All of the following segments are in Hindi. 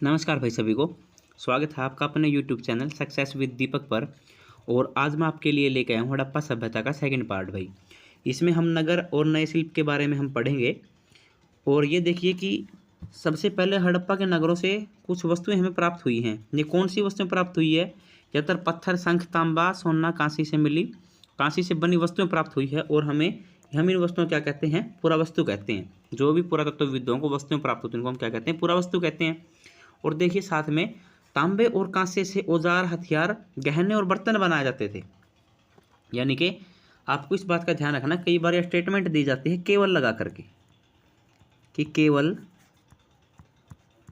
नमस्कार भाई सभी को। स्वागत है आपका अपने YouTube चैनल सक्सेस विद दीपक पर। और आज मैं आपके लिए लेके आया हूँ हड़प्पा सभ्यता का सेकंड पार्ट भाई। इसमें हम नगर और नए शिल्प के बारे में हम पढ़ेंगे। और ये देखिए कि सबसे पहले हड़प्पा के नगरों से कुछ वस्तुएं हमें प्राप्त हुई हैं। ये कौन सी वस्तुएं प्राप्त हुई है? ज़्यादातर पत्थर, शंख, तांबा, सोना, कांसी से मिली, कांसी से बनी वस्तुएं प्राप्त हुई है। और हम इन वस्तुओं क्या कहते हैं? पुरावस्तु कहते हैं। जो भी पुरातत्वविदों को वस्तुएं प्राप्त होती हैं उनको हम क्या कहते हैं? पुरावस्तु कहते हैं। और देखिए साथ में तांबे और कांसे से औजार, हथियार, गहने और बर्तन बनाए जाते थे। यानी कि आपको इस बात का ध्यान रखना, कई बार यह स्टेटमेंट दी जाती है केवल लगा करके कि केवल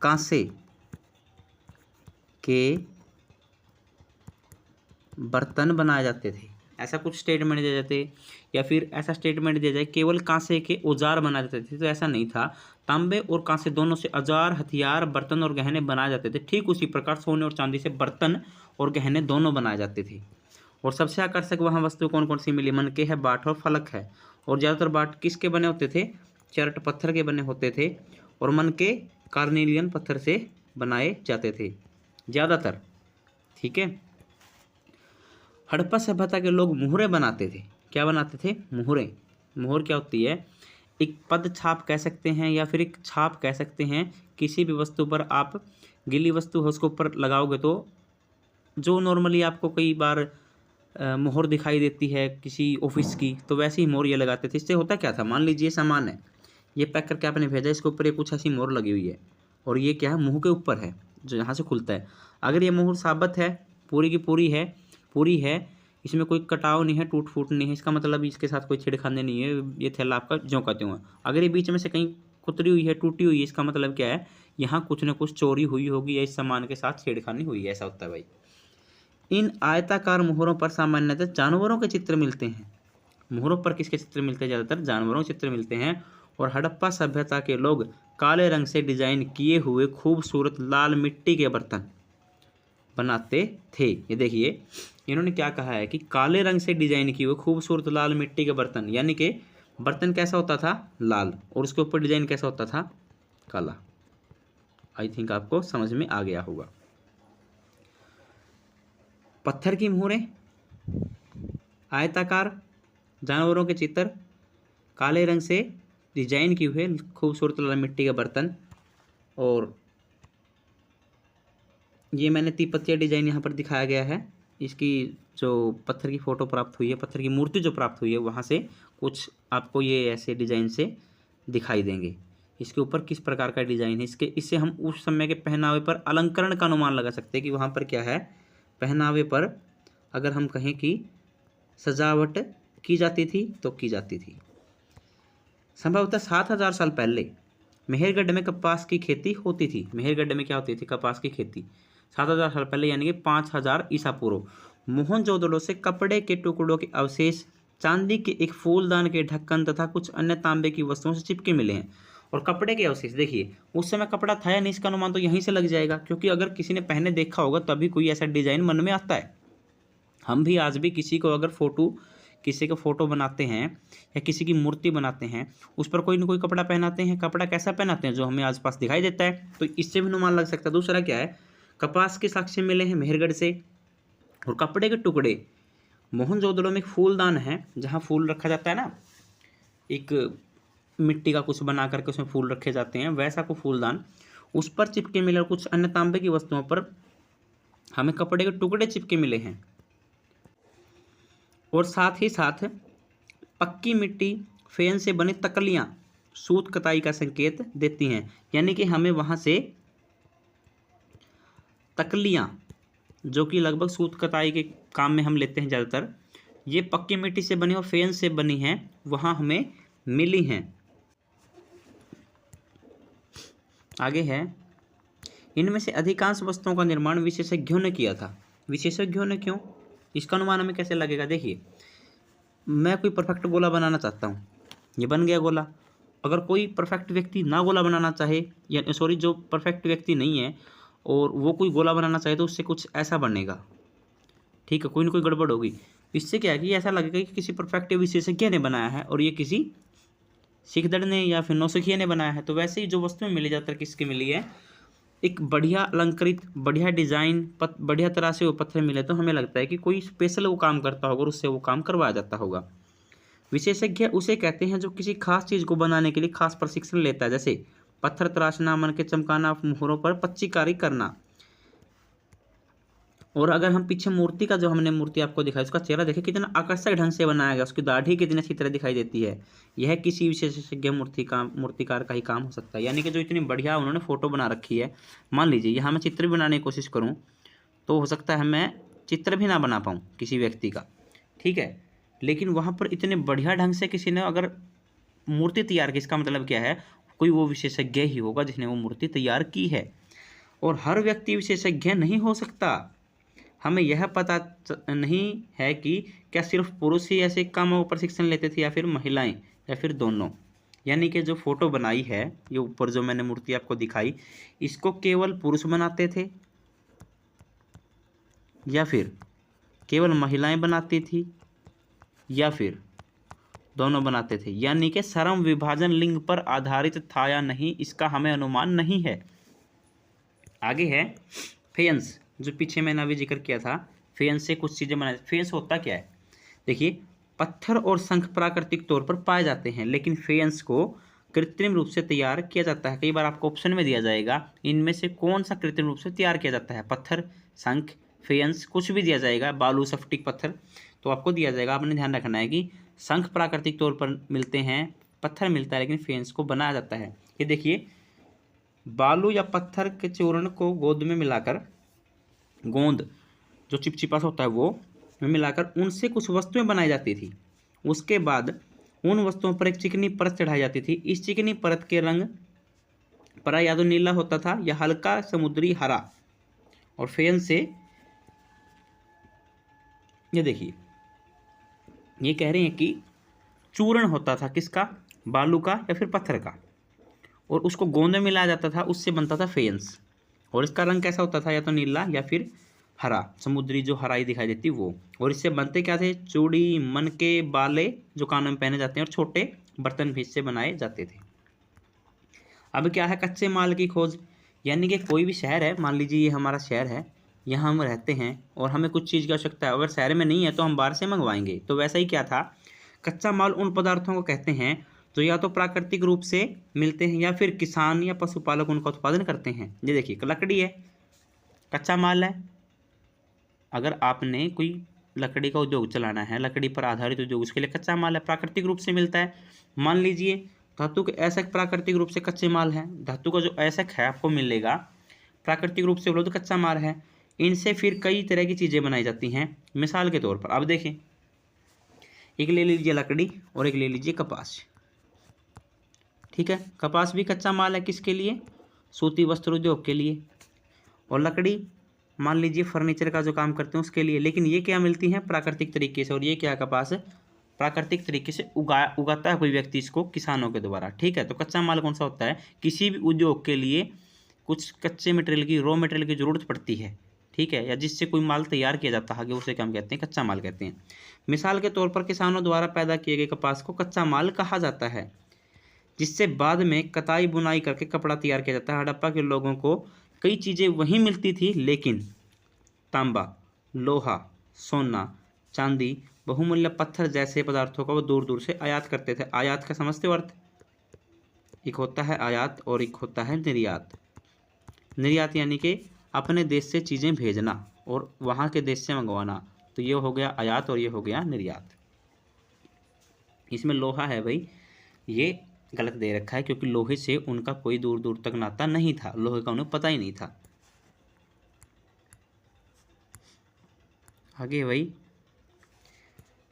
कांसे के बर्तन बनाए जाते थे, ऐसा कुछ स्टेटमेंट दिया जाते। या फिर ऐसा स्टेटमेंट दिया जाए केवल कांसे के औजार बनाए जाते थे, तो ऐसा नहीं था। तांबे और कांसे दोनों से औजार, हथियार, बर्तन और गहने बनाए जाते थे। ठीक उसी प्रकार सोने और चांदी से बर्तन और गहने दोनों बनाए जाते थे। और सबसे आकर्षक वहाँ वस्तु कौन कौन सी मिली? मनके है, बाट और फलक है। और ज़्यादातर बाट किसके बने होते थे? चरट पत्थर के बने होते थे। और मनके कार्नेलियन पत्थर से बनाए जाते थे ज़्यादातर। ठीक है। हड़प्पा सभ्यता के लोग मुहरे बनाते थे। क्या बनाते थे? मुहरे। मुहर क्या होती है? एक पद छाप कह सकते हैं या फिर एक छाप कह सकते हैं। किसी भी वस्तु पर आप गीली वस्तु हो उसके ऊपर लगाओगे तो जो नॉर्मली आपको कई बार मोहर दिखाई देती है किसी ऑफिस की, तो वैसे ही मोहर ये लगाते थे। इससे होता क्या था? मान लीजिए सामान है, ये पैक करके आपने भेजा, इसके ऊपर ये कुछ ऐसी मोहर लगी हुई है और ये क्या है? मुंह के ऊपर है जो यहाँ से खुलता है। अगर ये मोहर साबित है, पूरी की पूरी है, इसमें कोई कटाव नहीं है, टूट फूट नहीं है, इसका मतलब इसके साथ कोई छेड़खानी नहीं है, ये थैला आपका ज्यों का त्यों है। अगर ये बीच में से कहीं कुतरी हुई है, टूटी हुई है, इसका मतलब क्या है? यहाँ कुछ ना कुछ चोरी हुई होगी या इस सामान के साथ छेड़खानी हुई है, ऐसा होता है भाई। इन आयताकार मोहरों पर सामान्यतः जानवरों के चित्र मिलते हैं। मोहरों पर किसके चित्र मिलते हैं? ज़्यादातर जानवरों के चित्र मिलते हैं। और हड़प्पा सभ्यता के लोग काले रंग से डिजाइन किए हुए खूबसूरत लाल मिट्टी के बर्तन बनाते थे। ये देखिए इन्होंने क्या कहा है कि काले रंग से डिजाइन किए हुए खूबसूरत लाल मिट्टी के बर्तन, यानी कि बर्तन कैसा होता था? लाल, और उसके ऊपर डिजाइन कैसा होता था? काला। आई थिंक आपको समझ में आ गया होगा। पत्थर की मोहरें, आयताकार, जानवरों के चित्र, काले रंग से डिजाइन किए हुए खूबसूरत लाल मिट्टी के बर्तन। और ये मैंने तिब्बतीय डिजाइन यहाँ पर दिखाया गया है। इसकी जो पत्थर की फ़ोटो प्राप्त हुई है, पत्थर की मूर्ति जो प्राप्त हुई है, वहाँ से कुछ आपको ये ऐसे डिज़ाइन से दिखाई देंगे। इसके ऊपर किस प्रकार का डिज़ाइन है, इससे हम उस समय के पहनावे पर अलंकरण का अनुमान लगा सकते हैं कि वहाँ पर क्या है। पहनावे पर अगर हम कहें कि सजावट की जाती थी तो की जाती थी। संभवतः 7000 साल पहले मेहरगढ़ में कपास की खेती होती थी। मेहरगढ़ में क्या होती थी? कपास की खेती 7000 साल पहले, यानी कि 5000 ईसा पूर्व। मोहनजोदड़ो से कपड़े के टुकड़ों के अवशेष, चांदी के एक फूलदान के ढक्कन तथा कुछ अन्य तांबे की वस्तुओं से चिपके मिले हैं। और कपड़े के अवशेष देखिए, उस समय कपड़ा था या नहीं, इसका अनुमान तो यहीं से लग जाएगा, क्योंकि अगर किसी ने पहने देखा होगा तभी कोई ऐसा डिजाइन मन में आता है। हम भी आज भी किसी को अगर किसी का फोटो बनाते हैं या किसी की मूर्ति बनाते हैं, उस पर कोई ना कोई कपड़ा पहनाते हैं। कपड़ा कैसा पहनाते हैं? जो हमें आसपास दिखाई देता है। तो इससे भी अनुमान लग सकता है। दूसरा क्या है? कपास के साक्ष्य मिले हैं मेहरगढ़ से। और कपड़े के टुकड़े, मोहनजोदड़ो में एक फूलदान है जहाँ फूल रखा जाता है ना, एक मिट्टी का कुछ बना करके उसमें फूल रखे जाते हैं, वैसा को फूलदान, उस पर चिपके मिले। और कुछ अन्य तांबे की वस्तुओं पर हमें कपड़े के टुकड़े चिपके मिले हैं। और साथ ही साथ पक्की मिट्टी, फेन से बनी तकलियाँ सूत कताई का संकेत देती हैं। यानी कि हमें वहाँ से तकलियाँ, जो कि लगभग सूत कताई के काम में हम लेते हैं ज़्यादातर, ये पक्की मिट्टी से बनी और फेन से बनी हैं, वहाँ हमें मिली हैं। आगे है, इनमें से अधिकांश वस्तुओं का निर्माण विशेषज्ञों ने किया था। विशेषज्ञों ने क्यों? इसका अनुमान हमें कैसे लगेगा? देखिए, मैं कोई परफेक्ट गोला बनाना चाहता हूँ, ये बन गया गोला। अगर कोई परफेक्ट व्यक्ति ना गोला बनाना चाहे, या जो परफेक्ट व्यक्ति नहीं है और वो कोई गोला बनाना चाहे, तो उससे कुछ ऐसा बनेगा। ठीक है, कोई ना कोई गड़बड़ होगी। इससे क्या है कि ऐसा लगेगा कि किसी परफेक्ट विशेषज्ञ ने बनाया है और ये किसी सिखदड़ ने या फिर नौसिखिया ने बनाया है। तो वैसे ही जो वस्तुएं मिली ज़्यादातर किसकी मिली है? एक बढ़िया अलंकृत, बढ़िया डिज़ाइन, बढ़िया तरह से वो पत्थर मिले तो हमें लगता है कि कोई स्पेशल वो काम करता होगा और उससे वो काम करवाया जाता होगा। विशेषज्ञ उसे कहते हैं जो किसी खास चीज़ को बनाने के लिए खास प्रशिक्षण लेता है, जैसे पत्थर तराशना, मन के चमकाना, मोहरों पर पच्चीकारी करना। और अगर हम पीछे मूर्ति का, जो हमने मूर्ति आपको दिखाई, उसका चेहरा देखिए कितना आकर्षक ढंग से बनाया गया, उसकी दाढ़ी कितनी अच्छी तरह दिखाई देती है। यह किसी विशेषज्ञ मूर्तिकार का ही काम हो सकता है। यानी कि जो इतनी बढ़िया उन्होंने फोटो बना रखी है, मान लीजिए यहाँ मैं चित्र बनाने की कोशिश करूँ तो हो सकता है मैं चित्र भी ना बना पाऊँ किसी व्यक्ति का, ठीक है, लेकिन वहाँ पर इतने बढ़िया ढंग से किसी ने अगर मूर्ति तैयार की, इसका मतलब क्या है, कोई वो विशेषज्ञ ही होगा जिसने वो मूर्ति तैयार की है। और हर व्यक्ति विशेषज्ञ नहीं हो सकता। हमें यह पता नहीं है कि क्या सिर्फ पुरुष ही ऐसे कामों को प्रशिक्षण लेते थे या फिर महिलाएं या फिर दोनों। यानी कि जो फोटो बनाई है, ये ऊपर जो मैंने मूर्ति आपको दिखाई, इसको केवल पुरुष बनाते थे या फिर केवल महिलाएं बनाती थी या फिर दोनों बनाते थे। यानी कि श्रम विभाजन लिंग पर आधारित था या नहीं, इसका हमें अनुमान नहीं है। आगे है फेयंस, जो पीछे मैंने अभी जिक्र किया था। फेयंस से कुछ चीज़ें बनाई। फेयंस होता क्या है, देखिए, पत्थर और शंख प्राकृतिक तौर पर पाए जाते हैं, लेकिन फेयंस को कृत्रिम रूप से तैयार किया जाता है। कई बार आपको ऑप्शन में दिया जाएगा इनमें से कौन सा कृत्रिम रूप से तैयार किया जाता है, पत्थर, शंख, फेयंस, कुछ भी दिया जाएगा, बालू, स्फटिक पत्थर, तो आपको दिया जाएगा। आपने ध्यान रखना है कि शंख प्राकृतिक तौर पर मिलते हैं, पत्थर मिलता है, लेकिन फेयंस को बनाया जाता है। ये देखिए, बालू या पत्थर के चूर्ण को गोंद में मिलाकर, गोंद जो चिपचिपा सा होता है वो में मिलाकर उनसे कुछ वस्तुएं बनाई जाती थी। उसके बाद उन वस्तुओं पर एक चिकनी परत चढ़ाई जाती थी। इस चिकनी परत के रंग पर या तो नीला होता था या हल्का समुद्री हरा। और फेयंस से ये देखिए, ये कह रहे हैं कि चूर्ण होता था किसका, बालू का या फिर पत्थर का, और उसको गोंद में मिलाया जाता था, उससे बनता था फेयंस। और इसका रंग कैसा होता था, या तो नीला या फिर हरा, समुद्री जो हराई दिखाई देती वो। और इससे बनते क्या थे, चूड़ी, मन के बाले जो कानों में पहने जाते हैं, और छोटे बर्तन भी इससे बनाए जाते थे। अब क्या है, कच्चे माल की खोज। यानी कि कोई भी शहर है, मान लीजिए ये हमारा शहर है, यहाँ हम रहते हैं और हमें कुछ चीज़ की आवश्यकता है, अगर शहर में नहीं है तो हम बाहर से मंगवाएंगे। तो वैसा ही क्या था, कच्चा माल उन पदार्थों को कहते हैं जो या तो प्राकृतिक रूप से मिलते हैं या फिर किसान या पशुपालक उनका उत्पादन करते हैं। ये देखिए, लकड़ी है, कच्चा माल है। अगर आपने कोई लकड़ी का उद्योग चलाना है, लकड़ी पर आधारित उद्योग, उसके लिए कच्चा माल है, प्राकृतिक रूप से मिलता है। मान लीजिए धातु के ऐसक प्राकृतिक रूप से कच्चे माल है, धातु का जो ऐसक है आपको मिलेगा प्राकृतिक रूप से उपलब्ध कच्चा माल है। इनसे फिर कई तरह की चीज़ें बनाई जाती हैं। मिसाल के तौर पर अब देखें, एक ले लीजिए लकड़ी और एक ले लीजिए कपास, ठीक है। कपास भी कच्चा माल है, किसके लिए, सूती वस्त्र उद्योग के लिए। और लकड़ी मान लीजिए फर्नीचर का जो काम करते हैं उसके लिए। लेकिन ये क्या मिलती हैं, प्राकृतिक तरीके से। और ये क्या, कपास प्राकृतिक तरीके से उगाता है कोई व्यक्ति इसको, किसानों के द्वारा, ठीक है। तो कच्चा माल कौन सा होता है, किसी भी उद्योग के लिए कुछ कच्चे मटेरियल की, रॉ मटेरियल की जरूरत पड़ती है, ठीक है, या जिससे कोई माल तैयार किया जाता है, उसे क्या कहते हैं, कच्चा माल कहते हैं। मिसाल के तौर पर किसानों द्वारा पैदा किए गए कपास को कच्चा माल कहा जाता है, जिससे बाद में कताई बुनाई करके कपड़ा तैयार किया जाता है। हड़प्पा के लोगों को कई चीज़ें वहीं मिलती थी, लेकिन तांबा, लोहा, सोना, चांदी, बहुमूल्य पत्थर जैसे पदार्थों का वो दूर दूर से आयात करते थे। आयात का समझते हो अर्थ, एक होता है आयात और एक होता है निर्यात। निर्यात यानी कि अपने देश से चीज़ें भेजना और वहाँ के देश से मंगवाना, तो ये हो गया आयात और ये हो गया निर्यात। इसमें लोहा है भाई, ये गलत दे रखा है क्योंकि लोहे से उनका कोई दूर दूर तक नाता नहीं था, लोहे का उन्हें पता ही नहीं था। आगे भाई,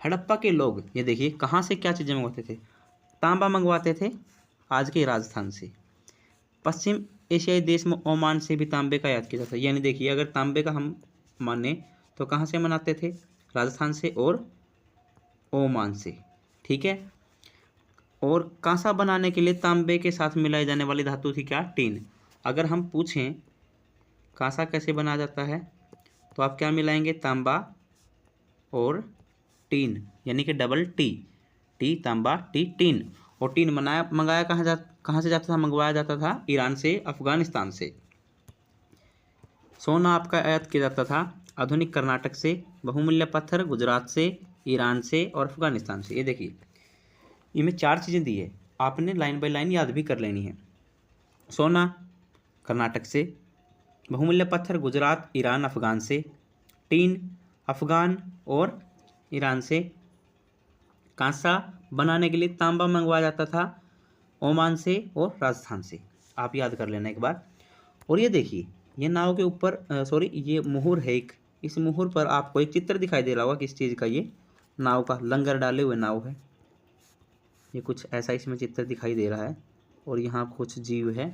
हड़प्पा के लोग ये देखिए कहाँ से क्या चीज़ें मंगवाते थे, तांबा मंगवाते थे आज के राजस्थान से। पश्चिम एशियाई देश में ओमान से भी तांबे का आयात किया जाता है। यानी देखिए, अगर तांबे का हम माने तो कहाँ से मनाते थे, राजस्थान से और ओमान से, ठीक है। और कांसा बनाने के लिए तांबे के साथ मिलाई जाने वाली धातु थी क्या, टीन। अगर हम पूछें कांसा कैसे बनाया जाता है, तो आप क्या मिलाएंगे, तांबा और टीन, यानी कि डबल टी, टी तांबा, टी टीन। और टीन मंगाया कहाँ से जाता था, मंगवाया जाता था ईरान से, अफगानिस्तान से। सोना आपका आयात किया जाता था आधुनिक कर्नाटक से, बहुमूल्य पत्थर गुजरात से, ईरान से और अफगानिस्तान से। ये देखिए इनमें 4 चीज़ें दी है, आपने लाइन बाय लाइन याद भी कर लेनी है। सोना कर्नाटक से, बहुमूल्य पत्थर गुजरात ईरान अफगान से, टीन अफगान और ईरान से, कांसा बनाने के लिए तांबा मंगवाया जाता था ओमान से और राजस्थान से। आप याद कर लेना एक बार। और ये देखिए ये नाव के ऊपर ये मुहर है एक, इस मुहर पर आपको एक चित्र दिखाई दे रहा होगा किस चीज़ का, ये नाव का लंगर डाले हुए नाव है, ये कुछ ऐसा इसमें चित्र दिखाई दे रहा है और यहाँ कुछ जीव है।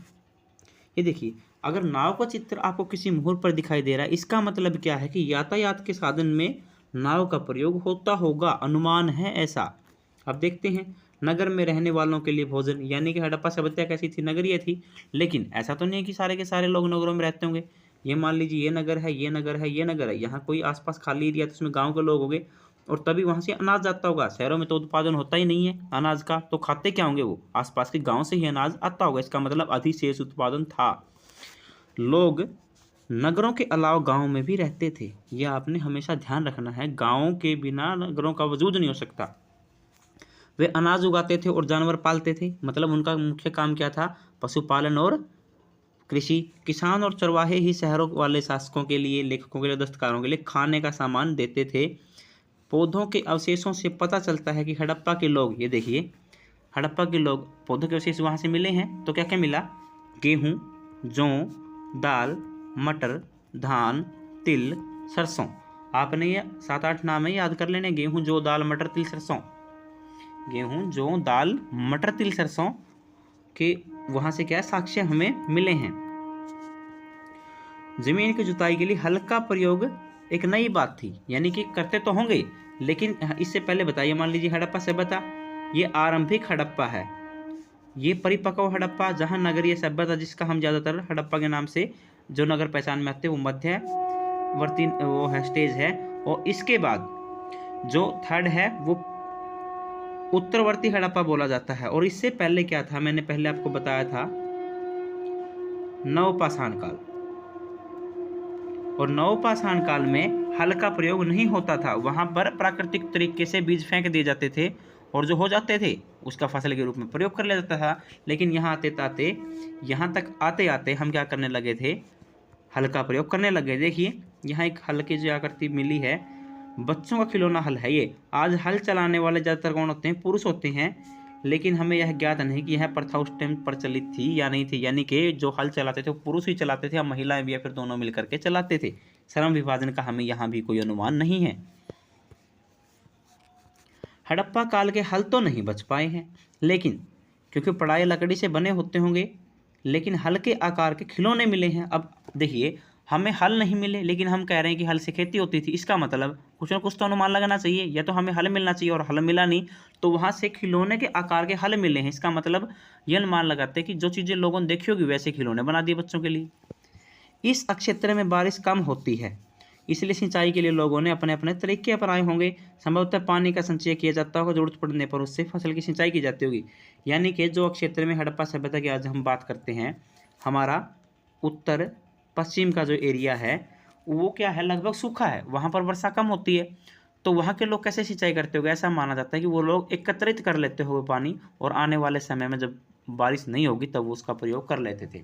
ये देखिए अगर नाव का चित्र आपको किसी मुहर पर दिखाई दे रहा है, इसका मतलब क्या है कि यातायात के साधन में नाव का प्रयोग होता होगा, अनुमान है ऐसा। अब देखते हैं नगर में रहने वालों के लिए भोजन, यानी कि हड़प्पा सभ्यता कैसी थी, नगरीय थी। लेकिन ऐसा तो नहीं है कि सारे के सारे लोग नगरों में रहते होंगे। ये मान लीजिए ये नगर है, ये नगर है, ये नगर है, यहाँ कोई आसपास खाली एरिया तो उसमें गाँव के लोग होंगे और तभी वहाँ से अनाज जाता होगा। शहरों में तो उत्पादन होता ही नहीं है अनाज का, तो खाते क्या होंगे वो, आसपास के गाँव से ही अनाज आता होगा। इसका मतलब अधिशेष उत्पादन था। लोग नगरों के अलावा गाँव में भी रहते थे, यह आपने हमेशा ध्यान रखना है। गाँव के बिना नगरों का वजूद नहीं हो सकता। वे अनाज उगाते थे और जानवर पालते थे, मतलब उनका मुख्य काम क्या था, पशुपालन और कृषि। किसान और चरवाहे ही शहरों वाले शासकों के लिए, लेखकों के लिए, दस्तकारों के लिए खाने का सामान देते थे। पौधों के अवशेषों से पता चलता है कि हड़प्पा के लोग, ये देखिए हड़प्पा के लोग पौधों के अवशेष वहाँ से मिले हैं, तो क्या क्या मिला, गेहूँ, जौ, दाल, मटर, धान, तिल, सरसों। आपने ये 7-8 नाम है याद कर लेने, गेहूँ, जौ, दाल, मटर, तिल, सरसों। गेहूँ, जौ, दाल, मटर, तिल, सरसों के वहाँ से क्या साक्ष्य हमें मिले हैं। जमीन की जुताई के लिए हल का प्रयोग एक नई बात थी, यानी कि करते तो होंगे, लेकिन इससे पहले बताइए, मान लीजिए हड़प्पा सभ्यता, ये आरंभिक हड़प्पा है, ये परिपक्व हड़प्पा जहाँ नगरीय सभ्यता, जिसका हम ज़्यादातर हड़प्पा के नाम से जो नगर पहचान में आते हैं वो मध्यवर्ती वो है स्टेज है। और इसके बाद जो थर्ड है वो उत्तरवर्ती हड़प्पा बोला जाता है। और इससे पहले क्या था, मैंने पहले आपको बताया था नवपाषाण काल। और नवपाषाण काल में हल का प्रयोग नहीं होता था, वहाँ पर प्राकृतिक तरीके से बीज फेंक दिए जाते थे और जो हो जाते थे उसका फसल के रूप में प्रयोग कर लिया जाता था। लेकिन यहाँ तक आते आते हम क्या करने लगे थे, हल का प्रयोग करने लगे। देखिए यहाँ एक हल की जो आकृति मिली है, बच्चों का खिलौना हल है ये। आज हल चलाने वाले ज़्यादातर कौन होते हैं, पुरुष होते हैं, लेकिन हमें यह ज्ञात नहीं कि यह प्रथा उस टाइम प्रचलित थी या नहीं थी, यानी कि जो हल चलाते थे वो पुरुष ही चलाते थे, या महिलाएं भी, या फिर दोनों मिलकर के चलाते थे। श्रम विभाजन का हमें यहाँ भी कोई अनुमान नहीं है। हड़प्पा काल के हल तो नहीं बच पाए हैं, लेकिन क्योंकि पढ़ाई लकड़ी से बने होते होंगे, लेकिन हल के आकार के खिलौने मिले हैं। अब देखिए हमें हल नहीं मिले, लेकिन हम कह रहे हैं कि हल से खेती होती थी, इसका मतलब कुछ ना कुछ तो अनुमान लगाना चाहिए, या तो हमें हल मिलना चाहिए और हल मिला नहीं, तो वहाँ से खिलौने के आकार के हल मिले हैं। इसका मतलब यह अनुमान लगाते हैं कि जो चीज़ें लोगों ने देखी होगी वैसे खिलौने बना दिए बच्चों के लिए। इस क्षेत्र में बारिश कम होती है, इसलिए सिंचाई के लिए लोगों ने अपने अपने तरीके अपनाए होंगे। संभवतः पानी का संचय किया जाता होगा, जरूरत पड़ने पर उससे फसल की सिंचाई की जाती होगी। यानी कि जो क्षेत्र में हड़प्पा सभ्यता की आज हम बात करते हैं, हमारा उत्तर पश्चिम का जो एरिया है वो क्या है, लगभग सूखा है, वहाँ पर वर्षा कम होती है। तो वहाँ के लोग कैसे सिंचाई करते होंगे, ऐसा माना जाता है कि वो लोग एकत्रित कर लेते होंगे पानी, और आने वाले समय में जब बारिश नहीं होगी तब वो उसका प्रयोग कर लेते थे।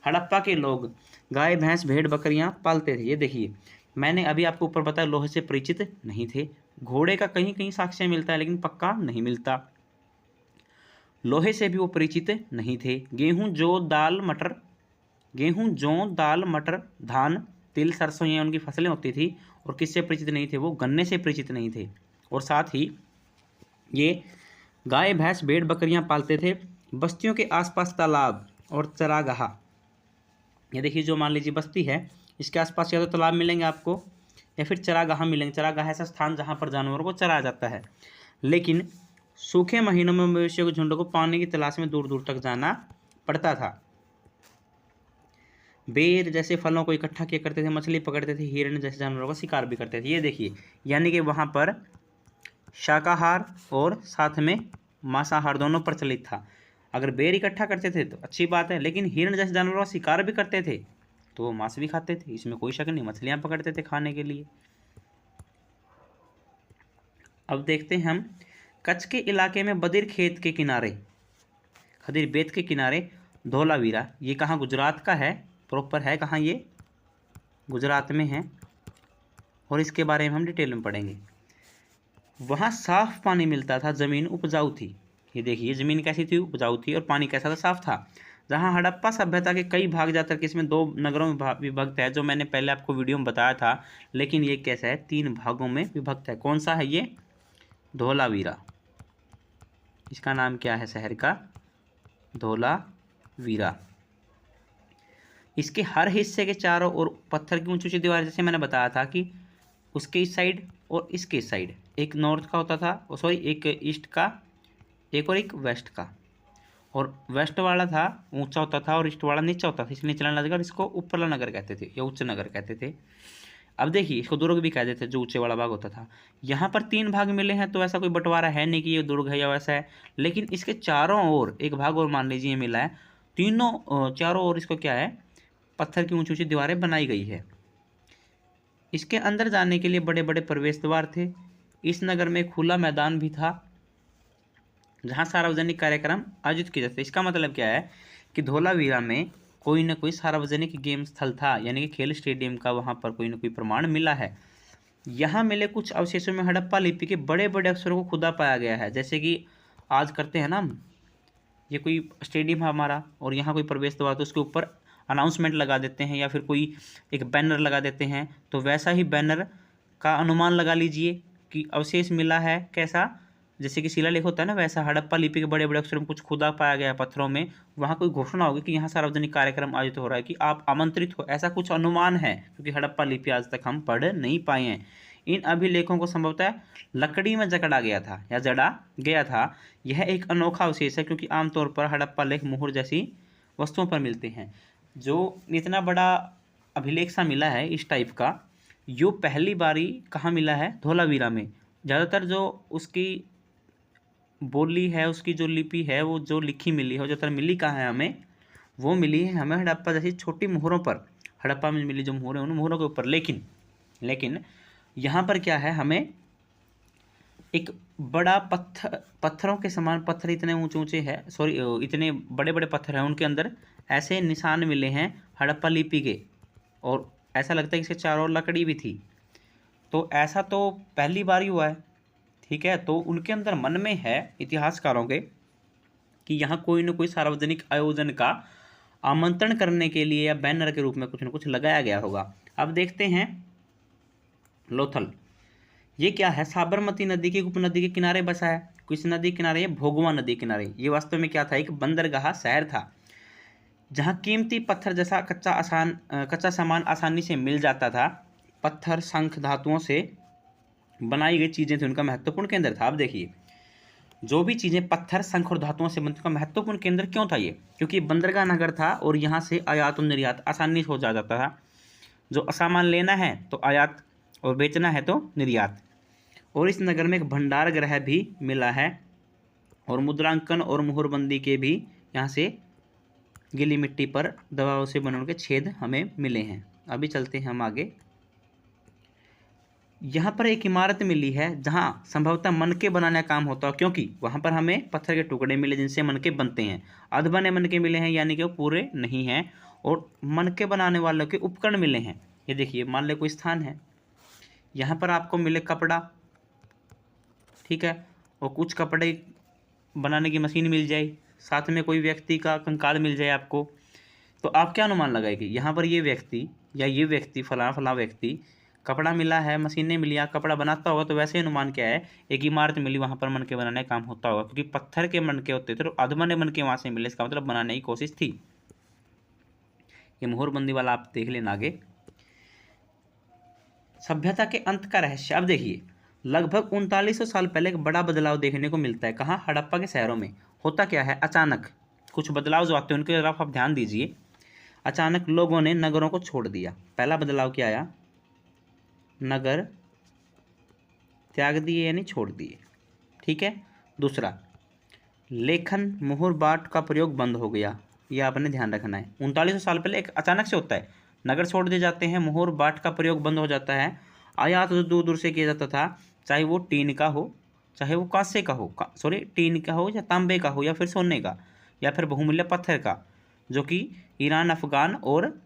हड़प्पा के लोग गाय, भैंस, भेड़, बकरियाँ पालते थे। ये देखिए मैंने अभी आपको ऊपर बताया लोहे से परिचित नहीं थे। घोड़े का कहीं कहीं साक्ष्य मिलता है, लेकिन पक्का नहीं मिलता। लोहे से भी वो परिचित नहीं थे। गेहूँ, जौ, दाल, मटर, धान, तिल, सरसों, ये उनकी फसलें होती थी। और किससे परिचित नहीं थे, वो गन्ने से परिचित नहीं थे। और साथ ही ये गाय, भैंस, भेड़, बकरियां पालते थे। बस्तियों के आसपास तालाब और चरागाह, ये देखिए जो मान लीजिए बस्ती है, इसके आसपास या तो तालाब मिलेंगे आपको या फिर चरागाह मिलेंगे। चरागाह ऐसा स्थान जहाँ पर जानवरों को चराया जाता है। लेकिन सूखे महीनों में मवेशियों के झुंड को पानी की तलाश में दूर दूर तक जाना पड़ता था। बेर जैसे फलों को इकट्ठा किया करते थे, मछली पकड़ते थे, हिरण जैसे जानवरों का शिकार भी करते थे। ये देखिए यानी कि वहाँ पर शाकाहार और साथ में मांसाहार दोनों प्रचलित था। अगर बेर इकट्ठा करते थे तो अच्छी बात है, लेकिन हिरण जैसे जानवरों का शिकार भी करते थे तो वो मांस भी खाते थे, इसमें कोई शक नहीं, मछलियाँ पकड़ते थे खाने के लिए। अब देखते हैं हम, कच्छ के इलाके में बदिर खेत के किनारे, खदीर बेत के किनारे धोलावीरा, ये कहाँ गुजरात का है, प्रॉपर है कहाँ ये, गुजरात में है, और इसके बारे में हम डिटेल में पढ़ेंगे। वहाँ साफ पानी मिलता था, ज़मीन उपजाऊ थी। ये देखिए ज़मीन कैसी थी, उपजाऊ थी, और पानी कैसा था, साफ था। जहाँ हड़प्पा सभ्यता के कई भाग जाकर के इसमें 2 नगरों में विभक्त है, जो मैंने पहले आपको वीडियो में बताया था, लेकिन ये कैसा है, 3 भागों में विभक्त है। कौन सा है ये, धोलावीरा, इसका नाम क्या है शहर का, धोलावीरा। इसके हर हिस्से के चारों ओर पत्थर की ऊंची ऊंची दीवार, जैसे मैंने बताया था कि उसके इस साइड और इसके इस साइड, एक नॉर्थ का होता था, सॉरी एक ईस्ट का, एक और एक वेस्ट का, और वेस्ट वाला था ऊंचा होता था और ईस्ट वाला नीचा होता था, इसलिए निचला नगर इसको ऊपरला नगर कहते थे या उच्च नगर कहते थे। अब देखिए इसको दुर्ग भी कहते थे, जो ऊंचे वाला भाग होता था। यहाँ पर 3 भाग मिले हैं, तो ऐसा कोई बंटवारा है नहीं कि ये दुर्ग है या वैसा है, लेकिन इसके चारों ओर एक भाग और मान लीजिए मिला है, तीनों चारों ओर इसको क्या है, पत्थर की ऊंची ऊंची दीवारें बनाई गई है। इसके अंदर जाने के लिए बड़े बड़े प्रवेश द्वार थे। इस नगर में खुला मैदान भी था, जहाँ सार्वजनिक कार्यक्रम आयोजित किए जाते। इसका मतलब क्या है कि धोलावीरा में कोई ना कोई सार्वजनिक गेम स्थल था, यानी कि खेल स्टेडियम का वहाँ पर कोई ना कोई प्रमाण मिला है। यहाँ मिले कुछ अवशेषों में हड़प्पा लिपि के बड़े बड़े अक्षरों को खुदा पाया गया है, जैसे कि आज करते हैं ना हम, ये कोई स्टेडियम है हमारा और यहाँ कोई प्रवेश द्वार, तो उसके ऊपर अनाउंसमेंट लगा देते हैं या फिर कोई एक बैनर लगा देते हैं, तो वैसा ही बैनर का अनुमान लगा लीजिए कि अवशेष मिला है कैसा, जैसे कि शिलालेख होता है ना, वैसा हड़प्पा लिपि के बड़े बड़े अक्षरों में कुछ खुदा पाया गया है पत्थरों में। वहाँ कोई घोषणा होगी कि यहाँ सार्वजनिक कार्यक्रम आयोजित हो रहा है, कि आप आमंत्रित हो, ऐसा कुछ अनुमान है, क्योंकि हड़प्पा लिपि आज तक हम पढ़ नहीं पाए हैं। इन अभिलेखों को संभवतः लकड़ी में जकड़ा गया था या जड़ा गया था। यह एक अनोखा अवशेष है, क्योंकि आमतौर पर हड़प्पा लेख मुहर जैसी वस्तुओं पर मिलते हैं। जो इतना बड़ा अभिलेख सा मिला है इस टाइप का, यो पहली बारी कहाँ मिला है, धोलावीरा में। ज़्यादातर जो उसकी बोली है, उसकी जो लिपि है, वो जो लिखी मिली है, ज़्यादातर मिली कहाँ है हमें, वो मिली है हमें हड़प्पा जैसी छोटी मोहरों पर। हड़प्पा में मिली जो मोहरें, उन मोहरों के ऊपर। लेकिन यहाँ पर क्या है, हमें एक बड़ा पत्थरों के समान पत्थर, इतने ऊंचे ऊंचे है, सॉरी इतने बड़े बड़े पत्थर हैं, उनके अंदर ऐसे निशान मिले हैं हड़प्पा लिपि के, और ऐसा लगता है कि इसके चारों ओर लकड़ी भी थी। तो ऐसा तो पहली बार ही हुआ है, ठीक है। तो उनके अंदर मन में है इतिहासकारों के कि यहाँ कोई न कोई सार्वजनिक आयोजन का आमंत्रण करने के लिए या बैनर के रूप में कुछ न कुछ लगाया गया होगा। अब देखते हैं लोथल, ये क्या है, साबरमती नदी की उपनदी के किनारे बसा है। किस नदी के किनारे, भोगवा नदी के किनारे। ये वास्तव में क्या था, एक बंदरगाह शहर था, जहाँ कीमती पत्थर जैसा कच्चा सामान आसानी से मिल जाता था। पत्थर, शंख, धातुओं से बनाई गई चीज़ें थी, उनका महत्वपूर्ण केंद्र था। अब देखिए, जो भी चीज़ें पत्थर, शंख और धातुओं से बनती, उनका महत्वपूर्ण केंद्र क्यों था ये, क्योंकि बंदरगाह नगर था और यहाँ से आयात और निर्यात आसानी से हो जाता था। जो सामान लेना है तो आयात, और बेचना है तो निर्यात। और इस नगर में एक भंडार गृह भी मिला है, और मुद्रांकन और मुहरबंदी के भी यहाँ से गीली मिट्टी पर दबाव से बने के छेद हमें मिले हैं। अभी चलते हैं हम आगे। यहाँ पर एक इमारत मिली है जहाँ संभवतः मनके बनाने का काम होता है, क्योंकि वहाँ पर हमें पत्थर के टुकड़े मिले जिनसे मनके बनते हैं। अध बने मनके मिले हैं, यानी कि वो पूरे नहीं हैं, और मनके बनाने वालों के उपकरण मिले हैं। ये देखिए, मान ले कोई स्थान है, यहाँ पर आपको मिले कपड़ा, ठीक है, और कुछ कपड़े बनाने की मशीन मिल जाए, साथ में कोई व्यक्ति का कंकाल मिल जाए आपको, तो आप क्या अनुमान लगाएंगे, यहाँ पर ये व्यक्ति या ये व्यक्ति फलां फलां व्यक्ति, कपड़ा मिला है, मशीनें मिली, कपड़ा बनाता होगा, तो वैसे अनुमान क्या है, एक इमारत मिली, वहाँ पर मनके बनाने का काम होता होगा, क्योंकि पत्थर के मनके होते थे, तो अधबने मनके वहाँ से मिले, इसका मतलब बनाने की कोशिश थी। ये मोहरबंदी वाला आप देख लेना आगे। सभ्यता के अंत का रहस्य। अब देखिए, लगभग 3900 साल पहले एक बड़ा बदलाव देखने को मिलता है। कहाँ, हड़प्पा के शहरों में। होता क्या है, अचानक कुछ बदलाव जो आते हैं उनकी तरफ आप ध्यान दीजिए। अचानक लोगों ने नगरों को छोड़ दिया। पहला बदलाव क्या आया, नगर त्याग दिए यानी छोड़ दिए, ठीक है। दूसरा, लेखन मुहर बाट का प्रयोग बंद हो गया, ये आपने ध्यान रखना है। 3900 साल पहले एक अचानक से होता है, नगर छोड़ दिए जाते हैं, मोहर बाट का प्रयोग बंद हो जाता है। आयात जो दूर दूर से किया जाता था, चाहे वो टीन का हो, चाहे वो कांसे का हो, टीन का हो या तांबे का हो या फिर सोने का या फिर बहुमूल्य पत्थर का, जो कि ईरान अफगान और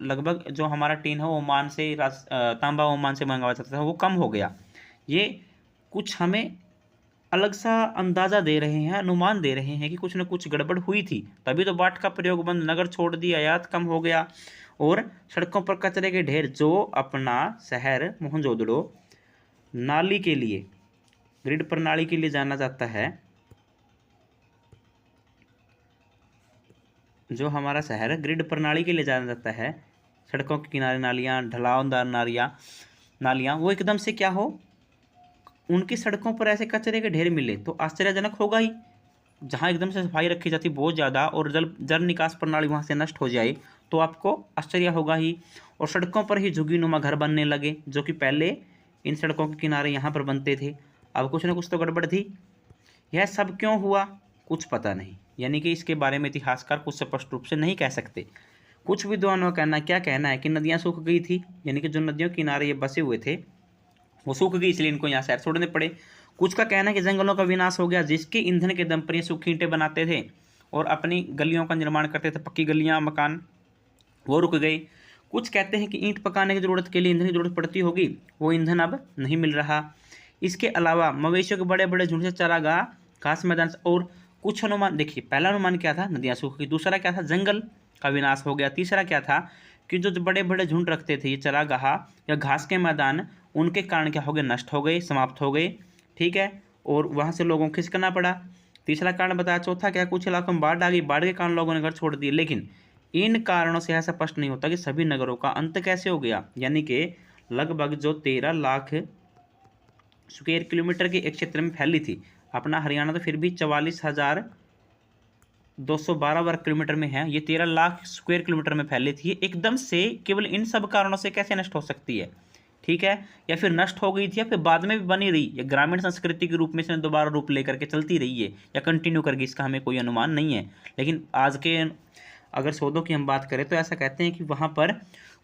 लगभग जो हमारा टीन है ओमान से, तांबा ओमान से मंगवाया जाता था, वो कम हो गया। ये कुछ हमें अलग सा अंदाज़ा दे रहे हैं, अनुमान दे रहे हैं कि कुछ न कुछ गड़बड़ हुई थी, तभी तो बाट का प्रयोग बंद, नगर छोड़ दिया, आयात कम हो गया और सड़कों पर कचरे के ढेर। जो अपना शहर मोहनजोदड़ो नाली के लिए, ग्रिड प्रणाली के लिए जाना जाता है, जो हमारा शहर ग्रिड प्रणाली के लिए जाना जाता है, सड़कों के किनारे नालियाँ, ढलानदार नालियाँ, वो एकदम से क्या हो, उनकी सड़कों पर ऐसे कचरे के ढेर मिले तो आश्चर्यजनक होगा ही। जहाँ एकदम से सफाई रखी जाती बहुत ज़्यादा और जल निकास प्रणाली वहाँ से नष्ट हो जाए तो आपको आश्चर्य होगा ही। और सड़कों पर ही झुग्गीनुमा घर बनने लगे, जो कि पहले इन सड़कों के किनारे यहाँ पर बनते थे। अब कुछ ना कुछ तो गड़बड़ थी। यह सब क्यों हुआ, कुछ पता नहीं, यानी कि इसके बारे में इतिहासकार कुछ स्पष्ट रूप से नहीं कह सकते। कुछ विद्वानों का क्या कहना है कि नदियाँ सूख गई थी, यानी कि जो नदियों के किनारे ये बसे हुए थे वो सूख गई, इसलिए इनको यहाँ शहर छोड़ने पड़े। कुछ का कहना है कि जंगलों का विनाश हो गया, जिसके ईंधन के दम पर ये सूखी ईंटें बनाते थे और अपनी गलियों का निर्माण करते थे, पक्की गलियाँ, मकान, वो रुक गए। कुछ कहते हैं कि ईंट पकाने की ज़रूरत के लिए ईंधन की ज़रूरत पड़ती होगी, वो ईंधन अब नहीं मिल रहा। इसके अलावा मवेशियों के बड़े बड़े झुंड से चारागाह, घास मैदान, और कुछ अनुमान देखिए, पहला अनुमान क्या था, नदियाँ सूख गई, दूसरा क्या था, जंगल का विनाश हो गया, तीसरा क्या था कि जो बड़े बड़े झुंड रखते थे ये चारागाह या घास के मैदान, उनके कारण क्या हो गए, नष्ट हो गए, समाप्त हो गए, ठीक है, और वहाँ से लोगों को खिसकना पड़ा। तीसरा कारण बताया। चौथा क्या, कुछ इलाकों में बाढ़ आ गई, बाढ़ के कारण लोगों ने घर छोड़ दिए। लेकिन इन कारणों से ऐसा स्पष्ट नहीं होता कि सभी नगरों का अंत कैसे हो गया, यानी कि लगभग जो 13 लाख स्क्वायर किलोमीटर के एक क्षेत्र में फैली थी, अपना हरियाणा तो फिर भी 44,212 वर्ग किलोमीटर में है, ये 13 लाख स्क्वायर किलोमीटर में फैली थी, एकदम से केवल इन सब कारणों से कैसे नष्ट हो सकती है, ठीक है, या फिर नष्ट हो गई थी या फिर बाद में भी बनी रही, या ग्रामीण संस्कृति के रूप में इसने दोबारा रूप लेकर के चलती रही है या कंटिन्यू करके, इसका हमें कोई अनुमान नहीं है। लेकिन आज के अगर शोधों की हम बात करें तो ऐसा कहते हैं कि वहाँ पर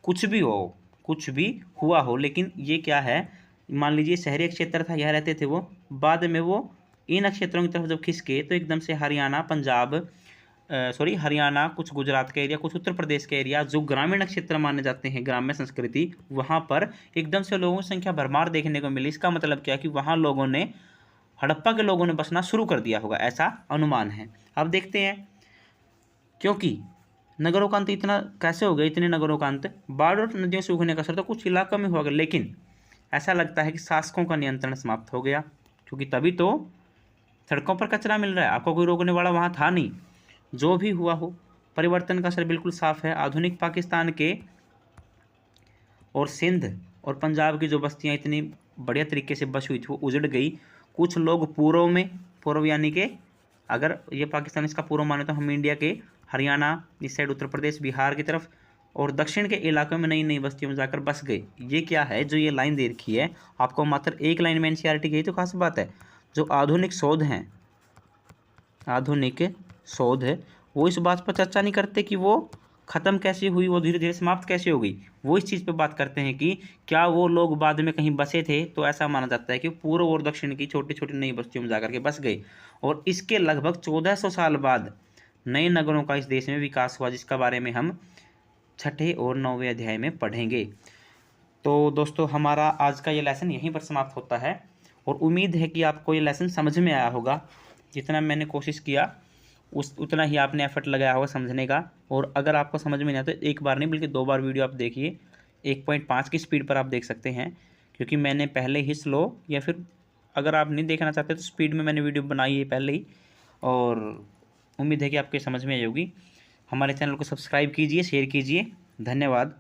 कुछ भी हुआ हो, लेकिन ये क्या है, मान लीजिए शहरी क्षेत्र था, यहाँ रहते थे वो, बाद में वो इन क्षेत्रों की तरफ जब खिसके तो एकदम से हरियाणा, कुछ गुजरात का एरिया, कुछ उत्तर प्रदेश का एरिया, जो ग्रामीण क्षेत्र माने जाते हैं, ग्राम्य संस्कृति, वहाँ पर एकदम से लोगों की संख्या भरमार देखने को मिली। इसका मतलब क्या कि वहाँ हड़प्पा के लोगों ने बसना शुरू कर दिया होगा, ऐसा अनुमान है। अब देखते हैं, क्योंकि नगरों का अंत इतना कैसे हो गया, इतने नगरों का अंत, बाढ़ और नदियों सूखने का असर तो कुछ इलाकों में हो गया, लेकिन ऐसा लगता है कि शासकों का नियंत्रण समाप्त हो गया, क्योंकि तभी तो सड़कों पर कचरा मिल रहा है, आपको कोई रोकने वाला वहाँ था नहीं। जो भी हुआ हो, परिवर्तन का असर बिल्कुल साफ है। आधुनिक पाकिस्तान के और सिंध और पंजाब की जो बस्तियाँ इतनी बढ़िया तरीके से बस हुई थी वो उजड़ गई। कुछ लोग पूर्व यानी कि अगर ये पाकिस्तान इसका पूर्व माने तो हम इंडिया के हरियाणा, इस साइड उत्तर प्रदेश, बिहार की तरफ और दक्षिण के इलाकों में नई नई बस्तियों में जाकर बस गए। ये क्या है, जो ये लाइन दे रखी है आपको, मात्र एक लाइन में एनसीईआरटी की, तो खास बात है। जो आधुनिक शोध है वो इस बात पर चर्चा नहीं करते कि वो ख़त्म कैसे हुई, वो धीरे धीरे समाप्त कैसे हो गई, वो इस चीज़ पे बात करते हैं कि क्या वो लोग बाद में कहीं बसे थे। तो ऐसा माना जाता है कि पूर्व और दक्षिण की छोटी छोटी नई बस्तियों में जाकर के बस गए, और इसके लगभग 1400 साल बाद नए नगरों का इस देश में विकास हुआ, जिसका बारे में हम 6ठे और 9वें अध्याय में पढ़ेंगे। तो दोस्तों, हमारा आज का ये लेसन यहीं पर समाप्त होता है, और उम्मीद है कि आपको ये लेसन समझ में आया होगा। जितना मैंने कोशिश किया उतना ही आपने एफर्ट लगाया होगा समझने का। और अगर आपको समझ में नहीं आता तो एक बार नहीं बल्कि 2 बार वीडियो आप देखिए, 1.5 की स्पीड पर आप देख सकते हैं, क्योंकि मैंने पहले ही स्लो, या फिर अगर आप नहीं देखना चाहते तो स्पीड में मैंने वीडियो बनाई है पहले ही, और उम्मीद है कि आपके समझ में आई होगी। हमारे चैनल को सब्सक्राइब कीजिए, शेयर कीजिए। धन्यवाद।